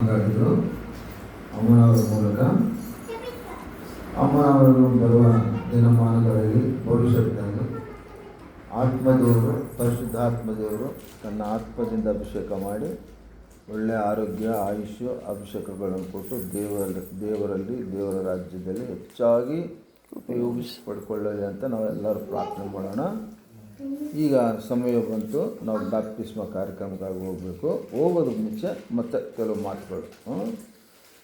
ಮಾತಾಡಿದರು ಅಮ್ಮನವರ ಮೂಲಕ. ಅಮ್ಮನವರು ಬರುವ ದಿನಮಾನಗಳಲ್ಲಿ ಭವಿಷ್ಯದಲ್ಲಿ ಆತ್ಮದೇವರು, ಪರಿಶುದ್ಧಾತ್ಮದೇವರು ತನ್ನ ಆತ್ಮದಿಂದ ಅಭಿಷೇಕ ಮಾಡಿ ಒಳ್ಳೆಯ ಆರೋಗ್ಯ, ಆಯುಷ್ಯ, ಅಭಿಷೇಕಗಳನ್ನು ಕೊಟ್ಟು ದೇವರ ರಾಜ್ಯದಲ್ಲಿ ಹೆಚ್ಚಾಗಿ ಉಪಯೋಗಿಸಿಪಡ್ಕೊಳ್ಳಲಿ ಅಂತ ನಾವೆಲ್ಲರೂ ಪ್ರಾರ್ಥನೆ ಮಾಡೋಣ. ಈಗ ಸಮಯ ಬಂತು, ನಾವು ಬ್ಯಾಪ್ಟಿಸ್ಮ ಕಾರ್ಯಕ್ರಮಕ್ಕಾಗಿ ಹೋಗೋದಕ್ಕೆ ಮುಂಚೆ ಮತ್ತೆ ಕೆಲವು ಮಾತುಗಳು.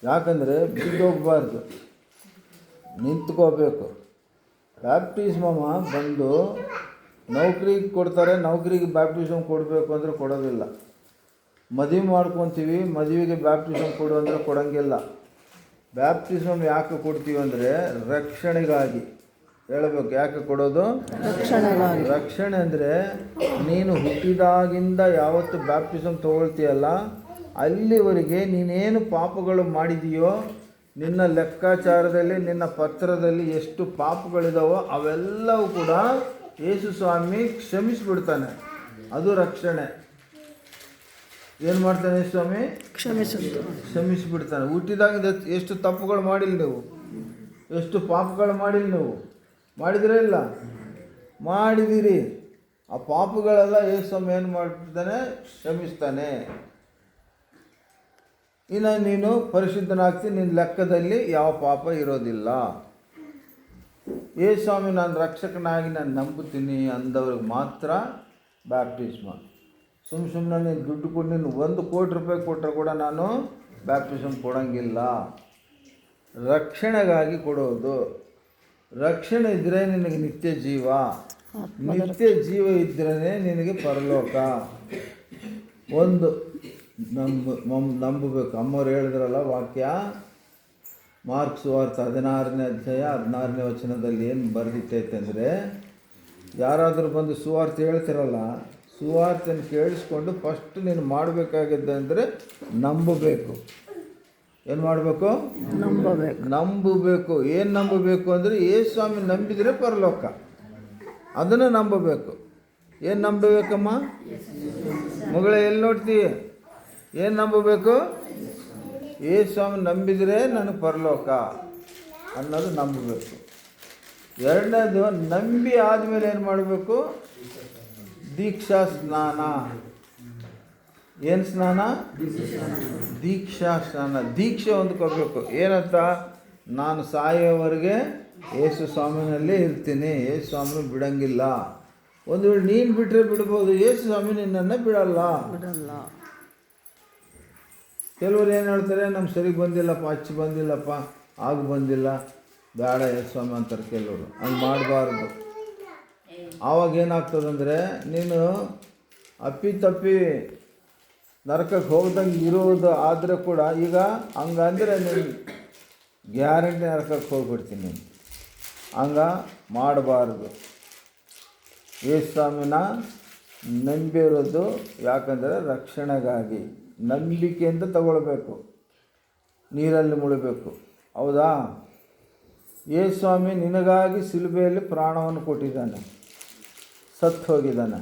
ಯಾಕಂದರೆ ಬಿದ್ದೋಗಬಾರ್ದು, ನಿಂತ್ಕೋಬೇಕು. ಬ್ಯಾಪ್ಟಿಸ್ಮ ಬಂದು ನೌಕರಿಗೆ ಕೊಡ್ತಾರೆ, ನೌಕರಿಗೆ ಬ್ಯಾಪ್ಟಿಸಮ್ ಕೊಡಬೇಕು ಅಂದರೆ ಕೊಡೋದಿಲ್ಲ. ಮದುವೆ ಮಾಡ್ಕೊತೀವಿ, ಮದುವೆಗೆ ಬ್ಯಾಪ್ಟಿಸಮ್ ಕೊಡು ಅಂದರೆ ಕೊಡೋಂಗಿಲ್ಲ. ಬ್ಯಾಪ್ಟಿಸಮ್ ಯಾಕೆ ಕೊಡ್ತೀವಿ ಅಂದರೆ ರಕ್ಷಣೆಗಾಗಿ. ಹೇಳಬೇಕು, ಯಾಕೆ ಕೊಡೋದು? ರಕ್ಷಣೆ ಅಂದರೆ ನೀನು ಹುಟ್ಟಿದಾಗಿಂದ ಯಾವತ್ತು ಬ್ಯಾಪ್ಟಿಸಮ್ ತೊಗೊಳ್ತೀಯಲ್ಲ, ಅಲ್ಲಿವರೆಗೆ ನೀನೇನು ಪಾಪಗಳು ಮಾಡಿದೆಯೋ, ನಿನ್ನ ಲೆಕ್ಕಾಚಾರದಲ್ಲಿ, ನಿನ್ನ ಪತ್ರದಲ್ಲಿ ಎಷ್ಟು ಪಾಪಗಳಿದಾವೋ ಅವೆಲ್ಲವೂ ಕೂಡ ಯೇಸು ಸ್ವಾಮಿ ಕ್ಷಮಿಸಿಬಿಡ್ತಾನೆ. ಅದು ರಕ್ಷಣೆ. ಏನು ಮಾಡ್ತಾನೆ ಸ್ವಾಮಿ? ಕ್ಷಮಿಸಿಬಿಡ್ತಾನೆ. ಹುಟ್ಟಿದಾಗಿಂದ ಎಷ್ಟು ತಪ್ಪುಗಳು ಮಾಡಿಲ್ಲ ನೀವು, ಎಷ್ಟು ಪಾಪಗಳು ಮಾಡಿಲ್ಲ ನೀವು, ಮಾಡಿದಿರೇ ಇಲ್ಲ? ಮಾಡಿದಿರಿ. ಆ ಪಾಪಗಳೆಲ್ಲ ಯೇಸು ಸ್ವಾಮಿ ಏನು ಮಾಡ್ತಾನೆ? ಕ್ಷಮಿಸ್ತಾನೆ. ಇನ್ನು ನೀನು ಪರಿಶುದ್ಧನಾಗ್ತಿ, ನಿನ್ನ ಲೆಕ್ಕದಲ್ಲಿ ಯಾವ ಪಾಪ ಇರೋದಿಲ್ಲ. ಯೇಸು ಸ್ವಾಮಿ ನಾನು ರಕ್ಷಕನಾಗಿ ನಾನು ನಂಬುತ್ತೀನಿ ಅಂದವ್ರಿಗೆ ಮಾತ್ರ ಬ್ಯಾಪ್ಟಿಸ್ಮ. ಸುಮ್ಮನೆ ನೀನು ದುಡ್ಡು ಕೊಟ್ಟು ನೀನು 1 ಕೋಟಿ ರೂಪಾಯಿ ಕೊಟ್ಟರೆ ಕೂಡ ನಾನು ಬ್ಯಾಪ್ಟಿಸಮ್ ಕೊಡೋಂಗಿಲ್ಲ. ರಕ್ಷಣೆಗಾಗಿ ಕೊಡೋದು. ರಕ್ಷಣೆ ಇದ್ದರೆ ನಿನಗೆ ನಿತ್ಯ ಜೀವ, ನಿತ್ಯ ಜೀವ ಇದ್ರೇ ನಿನಗೆ ಪರಲೋಕ. ಒಂದು ನಂಬಬೇಕು. ಅಮ್ಮವ್ರು ಹೇಳಿದ್ರಲ್ಲ ವಾಕ್ಯ, ಮಾರ್ಕ್ ಸುವಾರ್ತೆ 16ನೇ ಅಧ್ಯಾಯ 16ನೇ ವಚನದಲ್ಲಿ ಏನು ಬರೆದಿತ್ತೈತೆ ಅಂದರೆ, ಯಾರಾದರೂ ಬಂದು ಸುವಾರ್ತೆ ಹೇಳ್ತಿರಲ್ಲ, ಸುವಾರ್ತೆನ ಕೇಳಿಸ್ಕೊಂಡು ಫಸ್ಟ್ ನೀನು ಮಾಡಬೇಕಾಗಿದ್ದಂದರೆ ನಂಬಬೇಕು. ಏನು ಮಾಡಬೇಕು? ನಂಬಬೇಕು. ಏನು ನಂಬಬೇಕು ಅಂದರೆ ಯೇಸು ಸ್ವಾಮಿ ನಂಬಿದರೆ ಪರಲೋಕ, ಅದನ್ನು ನಂಬಬೇಕು. ಏನು ನಂಬಬೇಕಮ್ಮ ಮಗಳೇ? ಎಲ್ಲಿ ನೋಡ್ತೀವಿ? ಏನು ನಂಬಬೇಕು? ಯೇಸು ಸ್ವಾಮಿ ನಂಬಿದರೆ ನನಗೆ ಪರಲೋಕ ಅನ್ನೋದು ನಂಬಬೇಕು. ಎರಡನೇದು, ನಂಬಿ ಆದಮೇಲೆ ಏನು ಮಾಡಬೇಕು? ದೀಕ್ಷಾ ಸ್ನಾನ. ಏನು ಸ್ನಾನ? ದೀಕ್ಷಾ ಸ್ನಾನ. ದೀಕ್ಷೆ ಹೊಂದ್ಕೋಬೇಕು. ಏನಂತ? ನಾನು ಸಾಯೋವರೆಗೆ ಯೇಸು ಸ್ವಾಮಿನಲ್ಲೇ ಇರ್ತೀನಿ, ಯೇಸು ಸ್ವಾಮಿನ ಬಿಡೋಂಗಿಲ್ಲ. ಒಂದು ವೇಳೆ ನೀನು ಬಿಟ್ಟರೆ ಬಿಡ್ಬೋದು, ಯೇಸು ಸ್ವಾಮಿ ನಿನ್ನನ್ನು ಬಿಡಲ್ಲ. ಕೆಲವರು ಏನು ಹೇಳ್ತಾರೆ, ನಮ್ಮ ಸರಿಗೆ ಬಂದಿಲ್ಲಪ್ಪ, ಅಚ್ಚು ಬಂದಿಲ್ಲಪ್ಪ, ಆಗ ಬಂದಿಲ್ಲ, ಬೇಡ ಯೇಸು ಸ್ವಾಮಿ ಅಂತಾರೆ ಕೆಲವರು. ಹಂಗೆ ಮಾಡಬಾರ್ದು. ಆವಾಗ ಏನಾಗ್ತದಂದರೆ, ನೀನು ಅಪ್ಪಿತಪ್ಪಿ ನರಕಕ್ಕೆ ಹೋಗ್ದಂಗೆ ಇರೋದು ಆದರೆ ಕೂಡ, ಈಗ ಹಂಗಂದರೆ ನೀನು ಗ್ಯಾರಂಟಿ ನರಕಕ್ಕೆ ಹೋಗ್ಬಿಡ್ತೀನಿ. ಹಂಗೆ ಮಾಡಬಾರ್ದು. ಯೇಸು ಸ್ವಾಮಿನ ನಂಬಿರೋದು ಯಾಕಂದರೆ ರಕ್ಷಣೆಗಾಗಿ, ನಂಬಿಕೆಯಿಂದ ತಗೊಳ್ಬೇಕು. ನೀರಲ್ಲಿ ಮುಳಬೇಕು. ಹೌದಾ? ಯೇಸು ಸ್ವಾಮಿ ನಿನಗಾಗಿ ಶಿಲುಬೆಯಲ್ಲಿ ಪ್ರಾಣವನ್ನು ಕೊಟ್ಟಿದ್ದಾನೆ, ಸತ್ತು ಹೋಗಿದ್ದಾನೆ,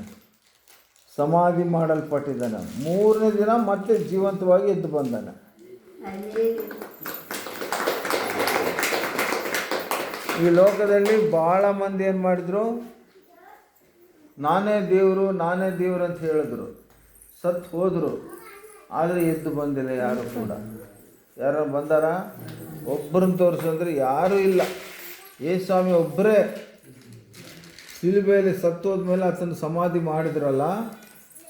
ಸಮಾಧಿ ಮಾಡಲ್ಪಟ್ಟಿದ್ದಾನೆ. 3ನೇ ದಿನ ಮತ್ತೆ ಜೀವಂತವಾಗಿ ಎದ್ದು ಬಂದಾನೆ. ಈ ಲೋಕದಲ್ಲಿ ಭಾಳ ಮಂದಿ ಏನು ಮಾಡಿದ್ರು? ನಾನೇ ದೇವರು ಅಂತ ಹೇಳಿದ್ರು, ಸತ್ತು ಹೋದರು, ಆದರೆ ಎದ್ದು ಬಂದಿಲ್ಲ ಯಾರು ಕೂಡ. ಯಾರು ಬಂದಾರ? ಒಬ್ಬರನ್ನು ತೋರಿಸಂದ್ರೆ ಯಾರೂ ಇಲ್ಲ. ಯೇಸು ಸ್ವಾಮಿ ಒಬ್ಬರೇ ಶಿಲುಬೆಯಲ್ಲಿ ಸತ್ತು ಹೋದ್ಮೇಲೆ ಆತನ ಸಮಾಧಿ ಮಾಡಿದ್ರಲ್ಲ,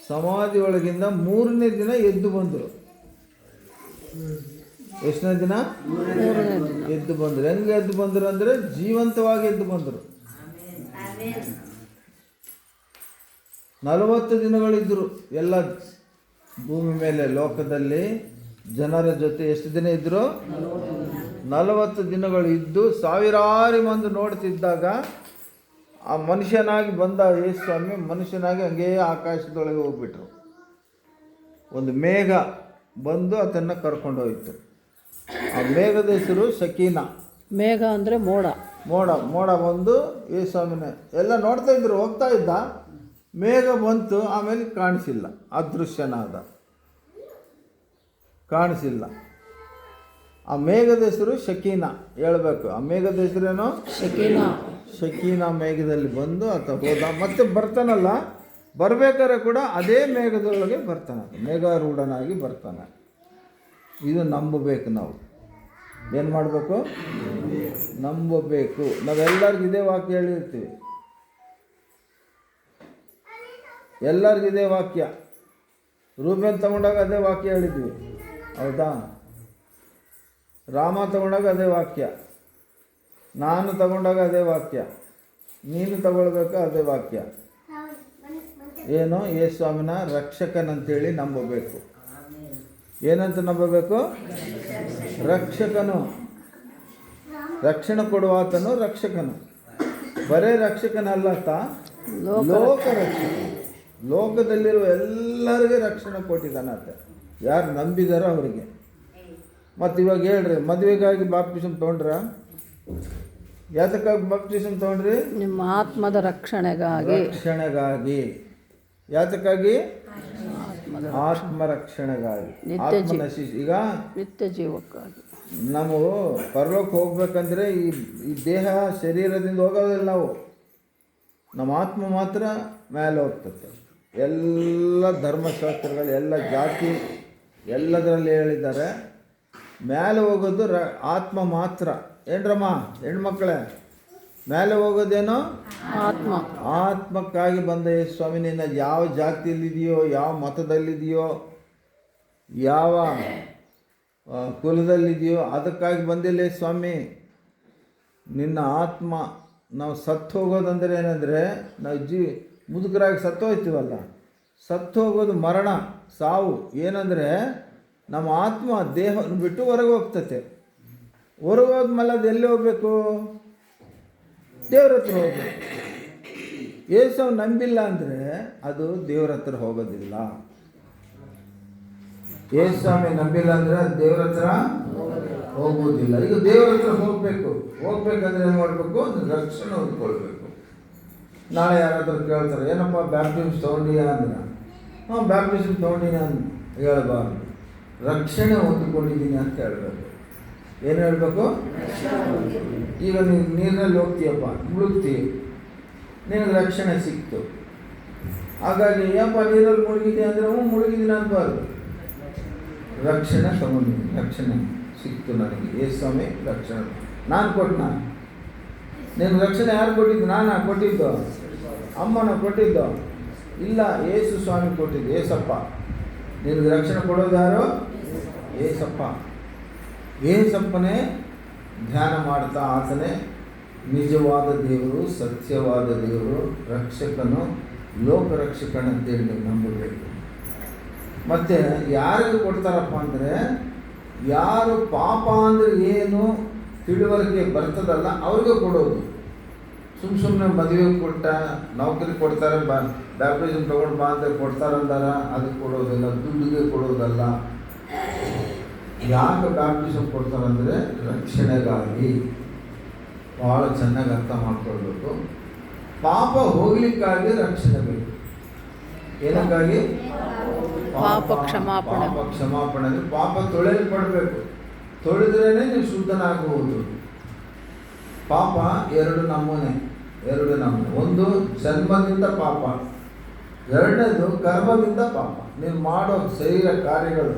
ಸಮಾಧಿ ಒಳಗಿಂದ 3ನೇ ದಿನ ಎದ್ದು ಬಂದರು. ಎಷ್ಟನೇ ದಿನ? ಎದ್ದು ಬಂದರು. ಹೆಂಗೆ ಎದ್ದು ಬಂದರು ಅಂದರೆ ಜೀವಂತವಾಗಿ ಎದ್ದು ಬಂದರು. 40 ದಿನಗಳಿದ್ದರು ಎಲ್ಲ ಭೂಮಿ ಮೇಲೆ, ಲೋಕದಲ್ಲಿ ಜನರ ಜೊತೆ. ಎಷ್ಟು ದಿನ ಇದ್ದರು? 40 ದಿನಗಳು ಇದ್ದು ಸಾವಿರಾರು ಮಂದಿ ನೋಡ್ತಿದ್ದಾಗ ಆ ಮನುಷ್ಯನಾಗಿ ಬಂದ ಯೇಸು ಸ್ವಾಮಿ ಮನುಷ್ಯನಾಗಿ ಹಂಗೇ ಆಕಾಶದೊಳಗೆ ಹೋಗ್ಬಿಟ್ರು. ಒಂದು ಮೇಘ ಬಂದು ಅದನ್ನು ಕರ್ಕೊಂಡೋಯ್ತು. ಆ ಮೇಘದ ಹೆಸರು ಸಕೀನ. ಮೇಘ ಅಂದರೆ ಮೋಡ. ಮೋಡ ಬಂದು ಯೇಸು ಸ್ವಾಮಿನ ಎಲ್ಲ ನೋಡ್ತಾ ಇದ್ರು, ಹೋಗ್ತಾ ಇದ್ದ, ಮೇಘ ಬಂತು, ಆಮೇಲೆ ಕಾಣಿಸಿಲ್ಲ, ಅದೃಶ್ಯನಾದ. ಕಾಣಿಸಿಲ್ಲ. ಆ ಮೇಘದ ಹೆಸರು ಶಕೀನಾ. ಹೇಳ್ಬೇಕು, ಆ ಮೇಘದ ಹೆಸರೇನು? ಶಕೀನಾ. ಶಕೀನಾ ಮೇಘದಲ್ಲಿ ಬಂದು ಆತ ಹೋದ. ಮತ್ತೆ ಬರ್ತಾನಲ್ಲ, ಬರ್ಬೇಕಾದ್ರೆ ಕೂಡ ಅದೇ ಮೇಘದೊಳಗೆ ಬರ್ತಾನೆ, ಮೇಘಾರೂಢನಾಗಿ ಬರ್ತಾನೆ. ಇದು ನಂಬಬೇಕು. ನಾವು ಏನು ಮಾಡಬೇಕು? ನಂಬಬೇಕು. ನಾವೆಲ್ಲರಿಗೂ ಇದೇ ವಾಕ್ಯ ಹೇಳಿರ್ತೀವಿ, ಎಲ್ಲರಿಗೂ ಇದೇ ವಾಕ್ಯ. ರೂಬೇನ್ ತಗೊಂಡಾಗ ಅದೇ ವಾಕ್ಯ ಹೇಳಿದ್ವಿ, ಹೌದಾ? ರಾಮ ತಗೊಂಡಾಗ ಅದೇ ವಾಕ್ಯ, ನಾನು ತಗೊಂಡಾಗ ಅದೇ ವಾಕ್ಯ, ನೀನು ತಗೊಳ್ಬೇಕು ಅದೇ ವಾಕ್ಯ. ಏನು? ಯೇಸು ಸ್ವಾಮಿನ ರಕ್ಷಕನಂತೇಳಿ ನಂಬಬೇಕು. ಏನಂತ ನಂಬಬೇಕು? ರಕ್ಷಕನು, ರಕ್ಷಣೆ ಕೊಡುವಾತನು ರಕ್ಷಕನು. ಬರೇ ರಕ್ಷಕನಲ್ಲತ್ತ, ಲೋಕ ರಕ್ಷಕ. ಲೋಕದಲ್ಲಿರುವ ಎಲ್ಲರಿಗೆ ರಕ್ಷಣೆ ಕೊಟ್ಟಿದ್ದಾನಂತ, ಯಾರು ನಂಬಿದಾರೋ ಅವರಿಗೆ. ಮತ್ತು ಇವಾಗ ಹೇಳ್ರಿ, ಮದುವೆಗಾಗಿ ಬಾಪ್ಟಿಸಮ್ ತೊಗೊಂಡ್ರ? ಯಾತಕ್ಕಾಗಿ ಬಾಪ್ಟಿಸಮ್ ತೊಗೊಂಡ್ರಿ? ನಿಮ್ಮ ಆತ್ಮದ ರಕ್ಷಣೆಗಾಗಿ. ರಕ್ಷಣೆಗಾಗಿ. ಯಾತಕ್ಕಾಗಿ? ಆತ್ಮ ರಕ್ಷಣೆಗಾಗಿ. ಆತ್ಮ ಈಗ ನಿತ್ಯ ಜೀವಕ್ಕಾಗಿ. ನಾವು ಪರಲೋಕ ಹೋಗ್ಬೇಕಂದ್ರೆ ಈ ದೇಹ ಶರೀರದಿಂದ ಹೋಗೋದಿಲ್ಲ ನಾವು, ನಮ್ಮ ಆತ್ಮ ಮಾತ್ರ ಮೇಲೆ ಹೋಗ್ತದೆ. ಎಲ್ಲ ಧರ್ಮಶಾಸ್ತ್ರಗಳು, ಎಲ್ಲ ಜಾತಿ, ಎಲ್ಲದರಲ್ಲಿ ಹೇಳಿದ್ದಾರೆ ಮೇಲೆ ಹೋಗೋದು ಆತ್ಮ ಮಾತ್ರ. ಏನ್ರಮ್ಮ ಹೆಣ್ಮಕ್ಳೇ? ಮೇಲೆ ಹೋಗೋದೇನೋ ಆತ್ಮ. ಆತ್ಮಕ್ಕಾಗಿ ಬಂದ ಯೇಸು ಸ್ವಾಮಿ, ನಿನ್ನ ಯಾವ ಜಾತಿಯಲ್ಲಿದೆಯೋ, ಯಾವ ಮತದಲ್ಲಿದೆಯೋ, ಯಾವ ಕುಲದಲ್ಲಿದೆಯೋ ಅದಕ್ಕಾಗಿ ಬಂದಿಲ್ಲ ಸ್ವಾಮಿ. ನಿನ್ನ ಆತ್ಮ. ನಾವು ಸತ್ತು ಹೋಗೋದಂದರೆ ಏನಂದರೆ, ನಾವು ಮುದುಕರಾಗಿ ಸತ್ತು ಹೋಗ್ತೀವಲ್ಲ, ಸತ್ತು ಹೋಗೋದು ಮರಣ, ಸಾವು. ಏನಂದರೆ ನಮ್ಮ ಆತ್ಮ ದೇಹವನ್ನು ಬಿಟ್ಟು ಹೊರಗೆ ಹೋಗ್ತತೆ. ಹೊರಗೆ ಹೋದ್ಮೇಲೆ ಅದು ಎಲ್ಲಿ ಹೋಗಬೇಕು? ದೇವ್ರ ಹತ್ರ ಹೋಗ್ಬೇಕು. ಯೇಸು ನಂಬಿಲ್ಲ ಅಂದರೆ ಅದು ದೇವ್ರ ಹತ್ರ ಹೋಗೋದಿಲ್ಲ. ಯೇಸು ಸ್ವಾಮಿ ನಂಬಿಲ್ಲ ಅಂದರೆ ಅದು ದೇವ್ರ ಹತ್ರ ಹೋಗೋದಿಲ್ಲ. ಈಗ ದೇವ್ರ ಹತ್ರ ಹೋಗಬೇಕು. ಹೋಗ್ಬೇಕಂದ್ರೆ ಏನು ಮಾಡಬೇಕು? ರಕ್ಷಣೆ ಹೊಂದ್ಕೊಳ್ಬೇಕು. ನಾಳೆ ಯಾರಾದರೂ ಕೇಳ್ತಾರೆ, ಏನಪ್ಪ ಬ್ಯಾಪ್ಟಿಸಮ್ ತೊಗೊಂಡಿಯಾ ಅಂದ್ರೆ, ಹಾಂ ಬ್ಯಾಪ್ಟಿಸಮ್ ತೊಗೊಂಡಿನ ಅಂತ ಹೇಳಬಾರ್ದು, ರಕ್ಷಣೆ ಹೊಂದಿಕೊಂಡಿದ್ದೀನಿ ಅಂತ ಹೇಳಬೇಕು. ಏನು ಹೇಳಬೇಕು? ಈಗ ನೀನು ನೀರಿನಲ್ಲಿ ಹೋಗ್ತೀಯಪ್ಪ, ಮುಳುಗ್ತೀಯ, ನಿನಗೆ ರಕ್ಷಣೆ ಸಿಕ್ತು. ಹಾಗಾಗಿ ಯಪ್ಪ ನೀರಲ್ಲಿ ಮುಳುಗಿದ್ದೀನಿ ಅಂದರೆ ಮುಳುಗಿದ್ದೀನಿ ಅನ್ಬಾರ್ದು, ರಕ್ಷಣೆ ತಗೊಂಡಿದ್ದೀನಿ, ರಕ್ಷಣೆ ಸಿಕ್ತು ನನಗೆ. ಯೇಸು ಸ್ವಾಮಿ ರಕ್ಷಣೆ ನಾನು ಕೊಟ್ಟು. ನೀನು ರಕ್ಷಣೆ ಯಾರು ಕೊಟ್ಟಿದ್ದು? ನಾನಾ ಕೊಟ್ಟಿದ್ದು? ಅಮ್ಮನ ಕೊಟ್ಟಿದ್ದು? ಇಲ್ಲ, ಯೇಸು ಸ್ವಾಮಿ ಕೊಟ್ಟಿದ್ದು. ಏಸಪ್ಪ ನಿನಗೆ ರಕ್ಷಣೆ ಕೊಡೋದು ಯಾರು? ಏಸಪ್ಪ. ಏಸಪ್ಪನೇ ಧ್ಯಾನ ಮಾಡ್ತಾ, ಆತನೇ ನಿಜವಾದ ದೇವರು, ಸತ್ಯವಾದ ದೇವರು, ರಕ್ಷಕನು, ಲೋಕರಕ್ಷಕನಂತೇಳಿ ನೀವು ನಂಬಬೇಕು. ಮತ್ತು ಯಾರಿಗೆ ಕೊಡ್ತಾರಪ್ಪ ಅಂದರೆ, ಯಾರು ಪಾಪ ಅಂದರೆ ಏನು ತಿಳುವಳಿಕೆ ಬರ್ತದಲ್ಲ ಅವ್ರಿಗೆ ಕೊಡೋದು. ಸುಮ್ಮನೆ ಮದುವೆ ಕೊಟ್ಟ, ನೌಕರಿ ಕೊಡ್ತಾರೆ, ಬ್ಯಾಪ್ಟಿಸಮ್ ತೊಗೊಂಡು ಬಾ ಅಂತ ಕೊಡ್ತಾರಂದಾರ, ಅದಕ್ಕೆ ಕೊಡೋದಿಲ್ಲ. ದುಡ್ಡಿಗೆ ಕೊಡೋದಲ್ಲ. ಯಾಕೆ ಬ್ಯಾಪ್ಟಿಸಮ್ ಕೊಡ್ತಾರಂದರೆ ರಕ್ಷಣೆಗಾಗಿ. ಭಾಳ ಚೆನ್ನಾಗಿ ಅರ್ಥ ಮಾಡ್ಕೊಳ್ಬೇಕು. ಪಾಪ ಹೋಗ್ಲಿಕ್ಕಾಗಿ ರಕ್ಷಣೆ ಬೇಕು. ಏನಕ್ಕಾಗಿ? ಪಾಪ ಕ್ಷಮಾಪಣೆ. ಪಾಪ ಕ್ಷಮಾಪಣೆ ಅಂದರೆ ಪಾಪ ತೊಳೆಯಲ್ಪಡಬೇಕು. ತೊಳೆದ್ರೇ ನೀವು ಶುದ್ಧನಾಗಬಹುದು. ಪಾಪ ಎರಡು ನಮೂನೆ. ಒಂದು ಜನ್ಮದಿಂದ ಪಾಪ, ಎರಡನೇದು ಕರ್ಮದಿಂದ ಪಾಪ. ನೀವು ಮಾಡೋ ಶರೀರ ಕಾರ್ಯಗಳು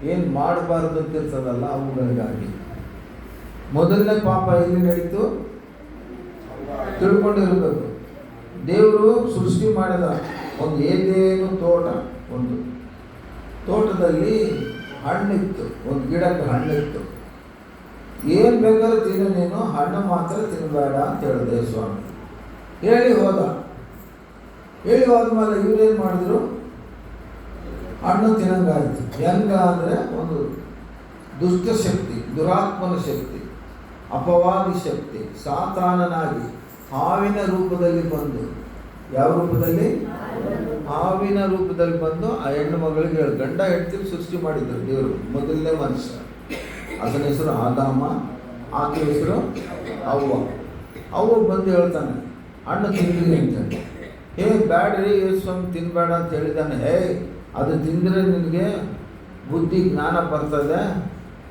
ಏನು ಮಾಡಬಾರ್ದು ಅಂತಿರ್ತದಲ್ಲ ಅವುಗಳಿಗಾಗಿ. ಮೊದಲನೇ ಪಾಪ ಎಲ್ಲಿ ನಡೀತು? ತಿಳ್ಕೊಂಡಿರಬೇಕು. ದೇವರು ಸೃಷ್ಟಿ ಮಾಡಿದ ಒಂದು ಏದೇನು ತೋಟ, ಒಂದು ತೋಟದಲ್ಲಿ ಹಣ್ಣಿತ್ತು, ಒಂದು ಗಿಡಕ್ಕೆ ಹಣ್ಣಿತ್ತು. ಏನು ಬೇಕಾದ್ರೂ ತಿನ್ನು, ನೀನು ಹಣ್ಣು ಮಾತ್ರ ತಿನ್ನಬೇಡ ಅಂತ ಹೇಳಿದೆ ಸ್ವಾಮಿ. ಹೇಳಿ ಹೋದ್ಮೇಲೆ ಇವ್ರೇನು ಮಾಡಿದ್ರು? ಹಣ್ಣು ತಿನ್ನಂಗಾಯ್ತು. ಹೆಂಗ ಅಂದರೆ, ಒಂದು ದುಷ್ಟಶಕ್ತಿ, ದುರಾತ್ಮನ ಶಕ್ತಿ, ಅಪವಾದಿ ಶಕ್ತಿ, ಸಾತಾನನಾಗಿ ಹಾವಿನ ರೂಪದಲ್ಲಿ ಬಂದು, ಯಾವ ರೂಪದಲ್ಲಿ? ಹಾವಿನ ರೂಪದಲ್ಲಿ ಬಂದು ಆ ಹೆಣ್ಣು ಮಗಳಿಗೆ ಗಂಡ ಹೆಂಡತಿ ಸೃಷ್ಟಿ ಮಾಡಿದ್ರು ದೇವರು. ಮೊದಲನೇ ಮನುಷ್ಯ, ಅದನ ಹೆಸರು ಆದಾಮ, ಆಕೆ ಹೆಸರು ಅವ್ವ ಬಂದು ಹೇಳ್ತಾನೆ, ಹಣ್ಣು ತಿಂದ್ರಿ ಅಂತ. ಬ್ಯಾಡ್ರಿ ಯೇಸು ಸ್ವಾಮಿ ತಿನ್ನಬೇಡ ಅಂತ ಹೇಳಿದ್ದಾನೆ. ಅದು ತಿಂದರೆ ನಿನಗೆ ಬುದ್ಧಿ ಜ್ಞಾನ ಬರ್ತದೆ,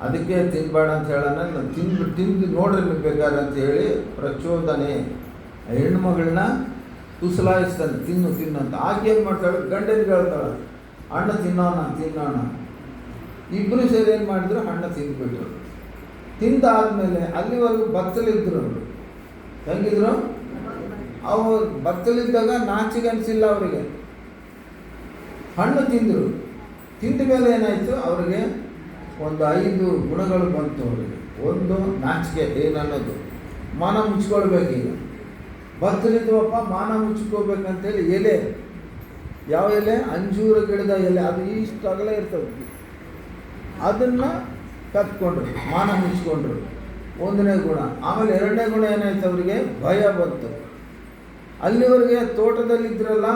ಅದಕ್ಕೆ ತಿನ್ಬೇಡ ಅಂತ ಹೇಳೋಣ. ತಿಂದು ನೋಡ್ರಿ ನೀವು ಬೇಕಾದ್ರೆ ಅಂತ ಹೇಳಿ ಪ್ರಚೋದನೆ. ಹೆಣ್ಮಗಳನ್ನ ತುಸಲಾಯಿಸ್ತಾನೆ, ತಿನ್ನು ಅಂತ. ಆಕೆ ಏನು ಮಾಡ್ತಾಳೆ, ಗಂಡನಿಗೆ ಹೇಳ್ತಾಳೆ ಹಣ್ಣು ತಿನ್ನೋಣ. ಇಬ್ಬರು ಸೇರಿ ಏನು ಮಾಡಿದ್ರು, ಹಣ್ಣು ತಿಂದ್ಬಿಟ್ರು. ತಿಂದಾದ್ಮೇಲೆ ಅಲ್ಲಿವರೆಗೂ ಭಕ್ತಲಿದ್ದರು ಅವರು. ಹೆಂಗಿದ್ರು? ಅವರು ಭಕ್ತಲಿದ್ದಾಗ ನಾಚಿಗೆ ಅನಿಸಿಲ್ಲ ಅವರಿಗೆ. ಹಣ್ಣು ತಿಂದರು. ತಿಂದ ಮೇಲೆ ಏನಾಯಿತು, ಅವರಿಗೆ ಒಂದು 5 ಗುಣಗಳು ಬಂತು ಅವರಿಗೆ. ಒಂದು ನಾಚಿಕೆ, ಏನನ್ನೋದು ಮಾನ ಮುಚ್ಕೊಳ್ಬೇಕೀಗ. ಭಕ್ತಲಿದ್ವಪ್ಪ ಮಾನ ಮುಚ್ಕೋಬೇಕಂತೇಳಿ ಎಲೆ, ಯಾವ ಎಲೆ? ಅಂಜೂರ ಗಿಡದ ಎಲೆ, ಅದು ಇಷ್ಟು ಅಗಲ ಇರ್ತದೆ. ಅದನ್ನು ಕತ್ಕೊಂಡ್ರು, ಮಾನ ಮುಚ್ಕೊಂಡ್ರು. 1ನೇ ಗುಣ. ಆಮೇಲೆ 2ನೇ ಗುಣ ಏನಾಯ್ತು, ಅವರಿಗೆ ಭಯ ಬಂತು. ಅಲ್ಲಿವರೆಗೆ ತೋಟದಲ್ಲಿದ್ದರಲ್ಲ,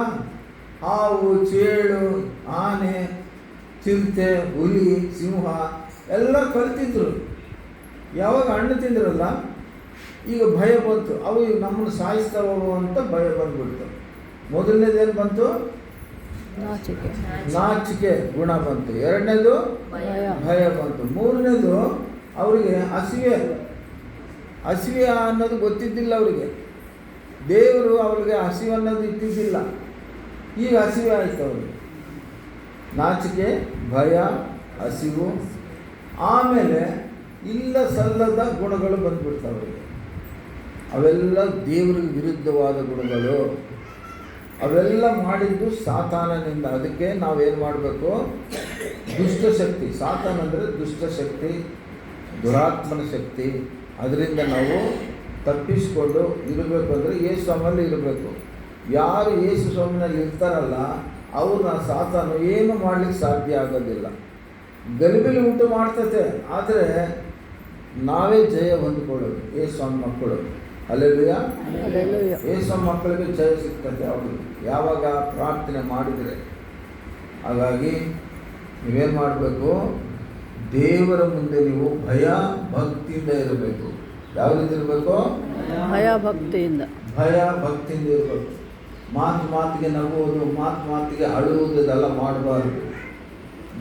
ಹಾವು, ಚೇಳು, ಆನೆ, ಚಿರತೆ, ಹುಲಿ, ಸಿಂಹ ಎಲ್ಲ ಕಲ್ತಿದ್ರು. ಯಾವಾಗ ಹಣ್ಣು ತಿಂದ್ರಲ್ಲ, ಈಗ ಭಯ ಬಂತು. ಅವು ನಮ್ಮನ್ನು ಸಾಯಿಸ್ತಾವೋ ಅಂತ ಭಯ ಬಂದ್ಬಿಡ್ತು. ಮೊದಲನೇದೇನು ಬಂತು? ನಾಚಿಕೆ ಗುಣ ಬಂತು. 2ನೇದು ಭಯ ಬಂತು. 3ನೇದು ಅವರಿಗೆ ಹಸಿವೆ ಅನ್ನೋದು ಗೊತ್ತಿದ್ದಿಲ್ಲ ಅವರಿಗೆ. ದೇವರು ಅವರಿಗೆ ಹಸಿವೆ ಅನ್ನೋದು ಇಟ್ಟಿದ್ದಿಲ್ಲ. ಈಗ ಹಸಿವೆ ಆಯಿತು ಅವರಿಗೆ. ನಾಚಿಕೆ, ಭಯ, ಹಸಿವು, ಆಮೇಲೆ ಇಲ್ಲ ಸಲ್ಲದ ಗುಣಗಳು ಬಂದ್ಬಿಡ್ತಾವೆ ಅವರಿಗೆ. ಅವೆಲ್ಲ ದೇವರಿಗೆ ವಿರುದ್ಧವಾದ ಗುಣಗಳು. ಅವೆಲ್ಲ ಮಾಡಿದ್ದು ಸಾತಾನನಿಂದ. ಅದಕ್ಕೆ ನಾವೇನು ಮಾಡಬೇಕು? ದುಷ್ಟಶಕ್ತಿ. ಸಾತಾನ ಅಂದರೆ ದುಷ್ಟಶಕ್ತಿ, ದುರಾತ್ಮನ ಶಕ್ತಿ. ಅದರಿಂದ ನಾವು ತಪ್ಪಿಸಿಕೊಂಡು ಇರಬೇಕು. ಅಂದರೆ ಯೇಸು ಸ್ವಾಮಿಯಲ್ಲಿ ಇರಬೇಕು. ಯಾರು ಯೇಸು ಸ್ವಾಮಿನಲ್ಲಿ ಇರ್ತಾರಲ್ಲ, ಅವ್ರನ್ನ ಸಾತಾನು ಏನು ಮಾಡಲಿಕ್ಕೆ ಸಾಧ್ಯ ಆಗೋದಿಲ್ಲ. ಗಲಿಬಿಲಿ ಉಂಟು ಮಾಡ್ತತೆ, ಆದರೆ ನಾವೇ ಜಯ ಹೊಂದಿಕೊಳ್ಳೋದು ಯೇಸು ಸ್ವಾಮಿ ಮಕ್ಕಳು. ಹಲ್ಲೆಲೂಯಾ. ಯೇಸು ಮಕ್ಕಳಿಗೆ ಜಯ ಸಿಗ್ತದೆ ಅವರು ಯಾವಾಗ ಪ್ರಾರ್ಥನೆ ಮಾಡಿದರೆ. ಹಾಗಾಗಿ ನೀವೇನು ಮಾಡಬೇಕು? ದೇವರ ಮುಂದೆ ನೀವು ಭಯ ಭಕ್ತಿಯಿಂದ ಇರಬೇಕು. ಯಾವ ರೀತಿ ಇರಬೇಕು? ಭಯ ಭಕ್ತಿಯಿಂದ ಇರಬೇಕು. ಮಾತಿಗೆ ನಗುವುದು, ಮಾತಿಗೆ ಅಳುವುದು ಇದೆಲ್ಲ ಮಾಡಬಾರ್ದು.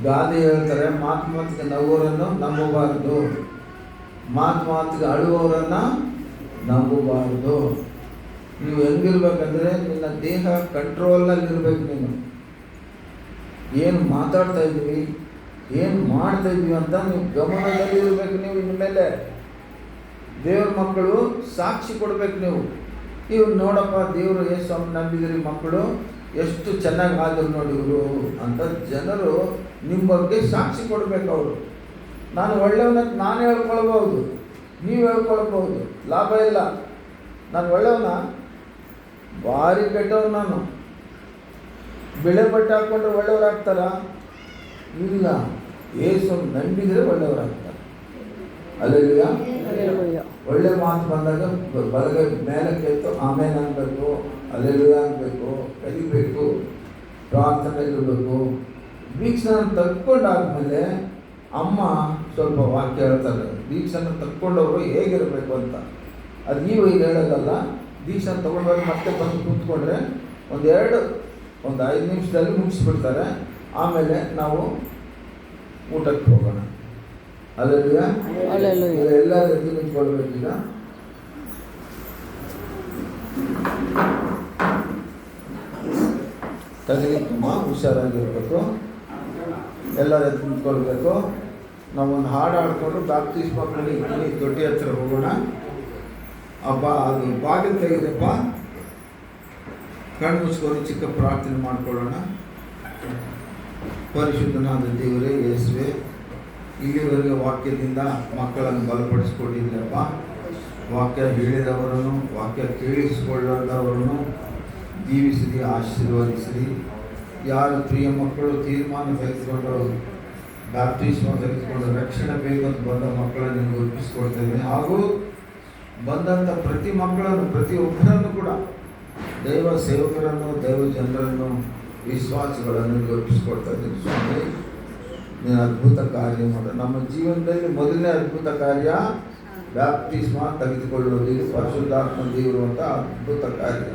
ಗಾದೆ ಹೇಳ್ತಾರೆ, ಮಾತಿಗೆ ನಗುವವರನ್ನು ನಂಬಬಾರ್ದು, ಮಾತಿಗೆ ಅಳುವವರನ್ನು ನಂಬಬಾರ್ದು. ನೀವು ಹೆಂಗಿರ್ಬೇಕಂದ್ರೆ, ನಿನ್ನ ದೇಹ ಕಂಟ್ರೋಲ್ನಲ್ಲಿರ್ಬೇಕು. ನೀನು ಏನು ಮಾತಾಡ್ತಾ ಇದ್ದೀವಿ, ಏನು ಮಾಡ್ತಾ ಇದ್ದೀವಿ ಅಂತ ನೀವು ಗಮನದಲ್ಲಿರ್ಬೇಕು. ನೀವು ಇನ್ಮೇಲೆ ದೇವ್ರ ಮಕ್ಕಳು ಸಾಕ್ಷಿ ಕೊಡಬೇಕು. ನೀವು ನೋಡಪ್ಪ, ದೇವರು ಯೇಸು ನಂಬಿದಿರಿ ಮಕ್ಕಳು ಎಷ್ಟು ಚೆನ್ನಾಗಿ ಆದರು ನೋಡಿ ಇವರು ಅಂತ ಜನರು ನಿಮ್ಮ ಬಗ್ಗೆ ಸಾಕ್ಷಿ ಕೊಡಬೇಕು. ಅವರು ನಾನು ಒಳ್ಳೆಯವನಂತ ನಾನು ಹೇಳ್ಕೊಳ್ಬೋದು, ನೀವು ಹೇಳ್ಕೊಳ್ಬೋದು, ಲಾಭ ಇಲ್ಲ. ನಾನು ಒಳ್ಳೆಯವನ, ಭಾರಿ ಕೆಟ್ಟವನು. ನಾನು ಬೆಳೆ ಬಟ್ಟೆ ಹಾಕ್ಕೊಂಡ್ರೆ ಒಳ್ಳೆಯವರಾಗ್ತಾರ? ಇಲ್ಲ. ಯೇಸು ನಂಬಿದರೆ ಒಳ್ಳೆಯವರಾಗ್ತಾರೆ. ಅಲ್ಲೆಲ್ಲ ಒಳ್ಳೆ ಮಾತು ಬಂದಾಗ ಬಲಗೈ ಮೇಲೆ ಕೆತ್ತು ಆಮೇಲೆ ಅನ್ಬೇಕು, ಅಲ್ಲೆಲ್ಲ ಅನ್ಬೇಕು, ಕಲಿಬೇಕು, ಪ್ರಾರ್ಥನೆ ಇರಬೇಕು. ದೀಕ್ಷೆನ ತಕ್ಕೊಂಡಾದ್ಮೇಲೆ ಅಮ್ಮ ಸ್ವಲ್ಪ ವಾಕ್ಯ ಹೇಳ್ತಾರೆ. ದೀಕ್ಷೆನ ತಕ್ಕೊಂಡವರು ಹೇಗಿರಬೇಕು ಅಂತ. ಅದು ನೀವು ಈಗ ಹೇಳೋದಲ್ಲ. ದೀಕ್ಷೆನ ತಗೊಂಡವ್ರು ಮತ್ತೆ ಬಂದು ಕೂತ್ಕೊಂಡ್ರೆ ಒಂದು 5 ನಿಮಿಷದಲ್ಲಿ ಮುಗಿಸ್ಬಿಡ್ತಾರೆ. ಆಮೇಲೆ ನಾವು ಊಟಕ್ಕೆ ಹೋಗೋಣ. ಅಲ್ಲೆಲ್ಲ ಎಲ್ಲರೂ ಎದ್ದು ನಿಂತ್ಕೊಳ್ಬೇಕೀಗ. ತಗಲಿಕ್ಕಮ್ಮ ಹುಷಾರಾಗಿರ್ಬೇಕು. ಎಲ್ಲರೂ ಎದ್ದು ನಿಂತ್ಕೊಳ್ಬೇಕು. ನಾವೊಂದು ಹಾಡು ಹಾಡ್ಕೊಂಡು ಬ್ಯಾಪ್ಟಿಸ್ಟ್ ಮಕ್ಕಳಿಗೆ ದೊಡ್ಡಿ ಹತ್ರ ಹೋಗೋಣ. ಹಬ್ಬ ಅದು ಬಾಗಿಲು ತೆಗೆದಪ್ಪ, ಕಣ್ಣು ಮುಚ್ಕೊಂಡು ಚಿಕ್ಕ ಪ್ರಾರ್ಥನೆ ಮಾಡ್ಕೊಳ್ಳೋಣ. ಪರಿಶುದ್ಧನಾದ ದೇವರೇ, ಯೇಸುವೆ, ಇಲ್ಲಿವರೆಗೆ ವಾಕ್ಯದಿಂದ ಮಕ್ಕಳನ್ನು ಬಲಪಡಿಸಿಕೊಂಡಿದ್ರಪ್ಪ. ವಾಕ್ಯ ಹೇಳಿದವರನ್ನು, ವಾಕ್ಯ ಕೇಳಿಸಿಕೊಳ್ಳದವರನ್ನು ಜೀವಿಸಿರಿ, ಆಶೀರ್ವದಿಸಿರಿ. ಯಾರು ಪ್ರಿಯ ಮಕ್ಕಳು ತೀರ್ಮಾನ ತೆಗೆದುಕೊಂಡು ಬ್ಯಾಪ್ಟಿಸ್ಮ ತೆಗೆದುಕೊಂಡು ರಕ್ಷಣೆ ಬೇಕಂತ ಬಂದ ಮಕ್ಕಳನ್ನು ನಿಮಗೆ ಒಪ್ಪಿಸಿಕೊಡ್ತೇವೆ. ಹಾಗೂ ಬಂದಂಥ ಪ್ರತಿ ಮಕ್ಕಳನ್ನು, ಪ್ರತಿಯೊಬ್ಬರನ್ನು ಕೂಡ, ದೈವ ಸೇವಕರನ್ನು, ದೈವ ಜನರನ್ನು, ವಿಶ್ವಾಸಗಳನ್ನು ಒಪ್ಪಿಸಿಕೊಡ್ತಾ ಇದ್ದೀನಿ. ಸ್ವಾಮಿ, ನೀನು ಅದ್ಭುತ ಕಾರ್ಯ ಮಾಡ. ನಮ್ಮ ಜೀವನದಲ್ಲಿ ಮೊದಲನೇ ಅದ್ಭುತ ಕಾರ್ಯ ಬ್ಯಾಪ್ಟಿಸ್ಮ ತೆಗೆದುಕೊಳ್ಳುವುದು. ಇದು ಪರಿಶುದ್ಧಾತ್ಮ ದೇವರುವಂಥ ಅದ್ಭುತ ಕಾರ್ಯ.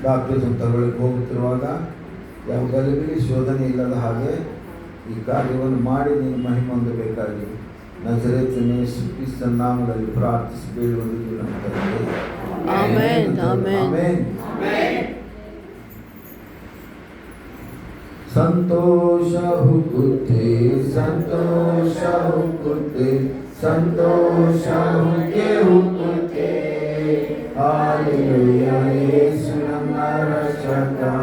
ಬ್ಯಾಪ್ಟಿಸಮ್ ತಗೊಳ್ಳಿಕ್ಕೆ ಹೋಗುತ್ತಿರುವಾಗ ಯಾವ ಗಲಿಬಿಲಿ ಶೋಧನೆ ಇಲ್ಲದ ಹಾಗೆ ಈ ಕಾರ್ಯವನ್ನು ಮಾಡಿ ನೀನು ಮಹಿಮೆ ಹೊಂದಬೇಕಾಗಿ ನಜರೇತಿನ ಯೇಸು ಕ್ರಿಸ್ತನ ನಾಮದಲ್ಲಿ ಪ್ರಾರ್ಥಿಸಿ ಬೇಡುವುದು ನಮ್ಮ ತಂದೆ. Amen, amen. ಆಮೆನ್. ಸಂತೋಷ ಹುಕ್ಕುತ್ತೆ, ಸಂತೋಷ ಹುಕ್ಕುತ್ತೆ, ಸಂತೋಷ ಹುಕ್ಕುತ್ತೆ. ಹಾಲೆಲೂಯಾ, ಯೇಸು ನಮ್ಮ ರಕ್ಷಕ.